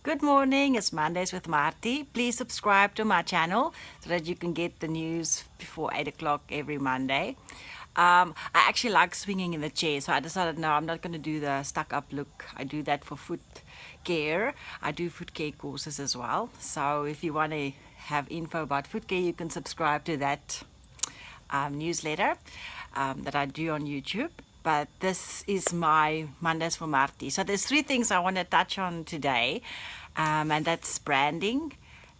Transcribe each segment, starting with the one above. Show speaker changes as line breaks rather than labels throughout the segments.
Good morning, it's Mondays with Marthie. Please subscribe to my channel so that you can get the news before 8 o'clock every Monday. I actually like swinging in the chair, so I decided no, I'm not going to do the stuck up look. I do that for foot care. I do foot care courses as well. So if you want to have info about foot care, you can subscribe to that newsletter that I do on YouTube. But this is my Mondays for Marthie. So there's three things I want to touch on today, and that's branding,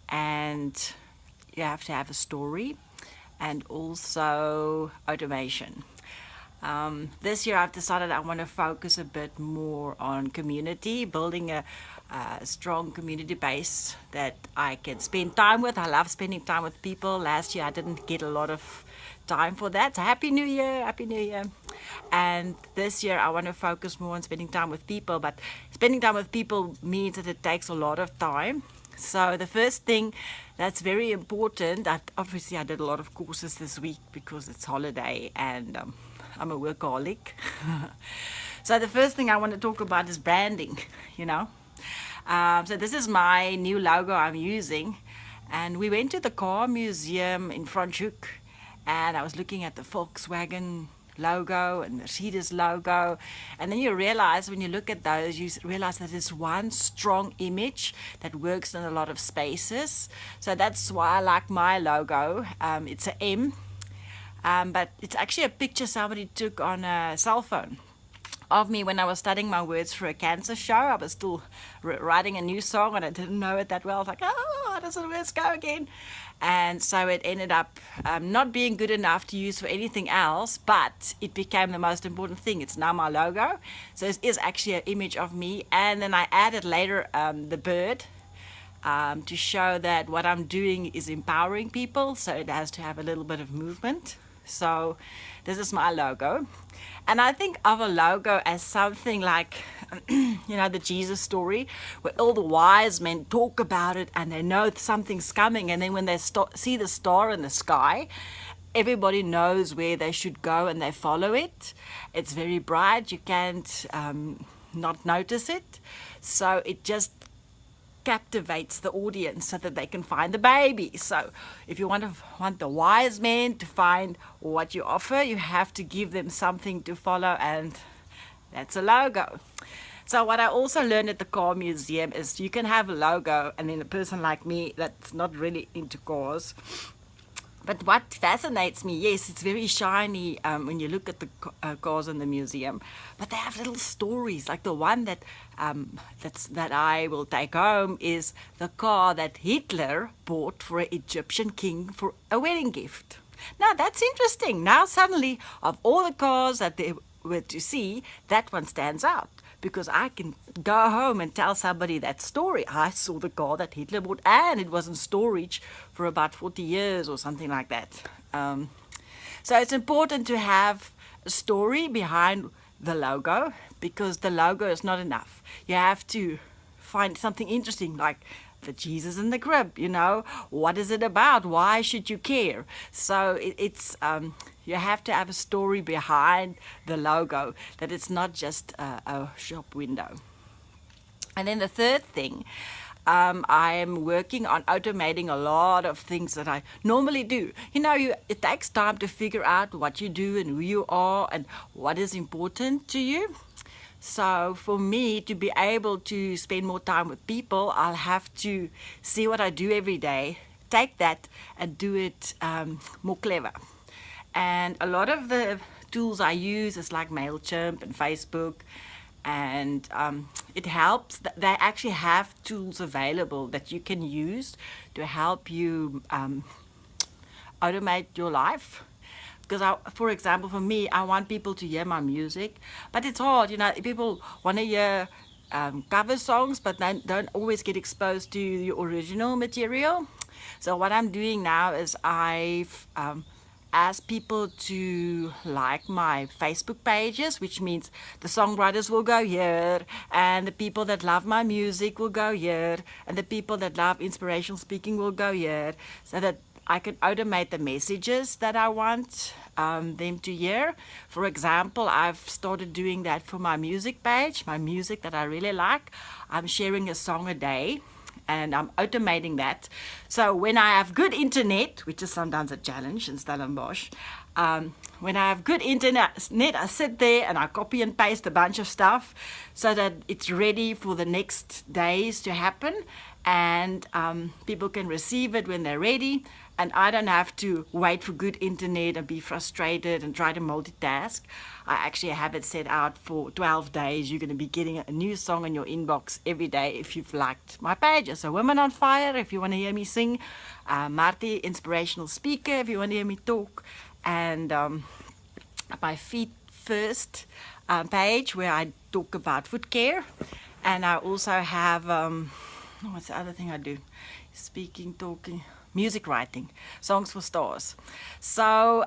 and you have to have a story, and also automation. This year I've decided I want to focus a bit more on community, building a strong community base that I can spend time with. I love spending time with people. Last year I didn't get a lot of time for that. So Happy New Year, Happy New Year. And this year I want to focus more on spending time with people, but spending time with people means that it takes a lot of time. So the first thing that's very important, obviously I did a lot of courses this week because it's holiday and I'm a workaholic. So the first thing I want to talk about is branding, you know. So this is my new logo I'm using, and we went to the car museum in Franschhoek, and I was looking at the Volkswagen logo and Mercedes logo, and then you realize when you look at those, you realize that it's one strong image that works in a lot of spaces. So that's why I like my logo. It's an M, but it's actually a picture somebody took on a cell phone of me when I was studying my words for a cancer show. I was still writing a new song and I didn't know it that well. I was like, oh, how does the words go again? And so it ended up not being good enough to use for anything else, but it became the most important thing. It's now my logo. So it is actually an image of me. And then I added later the bird to show that what I'm doing is empowering people. So it has to have a little bit of movement. So this is my logo. And I think of a logo as something like, the Jesus story, where all the wise men talk about it and they know something's coming. And then when they see the star in the sky, everybody knows where they should go and they follow it. It's very bright. You can't not notice it. So it just captivates the audience so that they can find the baby. So if you want the wise men to find what you offer, you have to give them something to follow, and that's a logo. So what I also learned at the car museum is you can have a logo, and then a person like me that's not really into cars. But what fascinates me, yes, it's very shiny when you look at the cars in the museum, but they have little stories. Like the one that I will take home is the car that Hitler bought for an Egyptian king for a wedding gift. Now that's interesting. Now suddenly, of all the cars that they were to see, that one stands out, because I can go home and tell somebody that story. I saw the car that Hitler bought, and it was in storage for about 40 years or something like that. So it's important to have a story behind the logo, because the logo is not enough. You have to find something interesting, like the Jesus in the crib, what is it about? Why should you care? So it's you have to have a story behind the logo, that it's not just a shop window. And then the third thing, I'm working on automating a lot of things that I normally do. It takes time to figure out what you do and who you are and what is important to you. So for me to be able to spend more time with people, I'll have to see what I do every day, take that and do it more clever. And a lot of the tools I use is like MailChimp and Facebook, and it helps. They actually have tools available that you can use to help you automate your life. Because, for example, for me, I want people to hear my music, but it's hard. People want to hear cover songs, but they don't always get exposed to the original material. So what I'm doing now is I've asked people to like my Facebook pages, which means the songwriters will go here, and the people that love my music will go here, and the people that love inspirational speaking will go here, so that I can automate the messages that I want them to hear. For example, I've started doing that for my music page, my music that I really like. I'm sharing a song a day, and I'm automating that. So when I have good internet, which is sometimes a challenge in Stellenbosch, when I have good internet, I sit there and I copy and paste a bunch of stuff so that it's ready for the next days to happen, and people can receive it when they're ready, and I don't have to wait for good internet and be frustrated and try to multitask. I actually have it set out for 12 days. You're going to be getting a new song in your inbox every day if you've liked my page. So Women on Fire, if you want to hear me sing. Marthie, inspirational speaker, if you want to hear me talk. And my Feet First page, where I talk about foot care. And I also have, what's the other thing I do? Speaking, talking, music writing, Songs for Stars. So,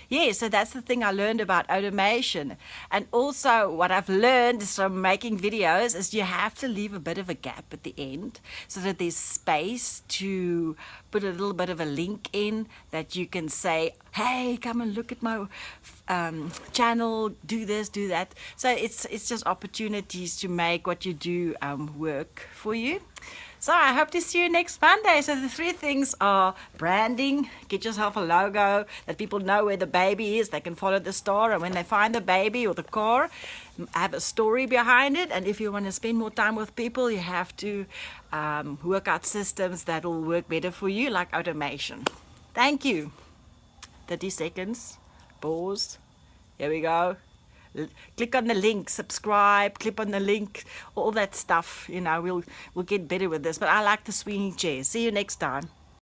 yeah, so that's the thing I learned about automation. And also what I've learned is from making videos is you have to leave a bit of a gap at the end so that there's space to put a little bit of a link in that you can say, hey, come and look at my channel, do this, do that. So it's just opportunities to make what you do work for you. So I hope to see you next Monday. So the 3 things are branding, get yourself a logo that people know where the baby is. They can follow the star, and when they find the baby or the car, have a story behind it. And if you want to spend more time with people, you have to work out systems that will work better for you, like automation. Thank you. 30 seconds. Pause. Here we go. Click on the link, subscribe, click on the link, all that stuff. You know, we'll get better with this. But I like the swinging chair. See you next time.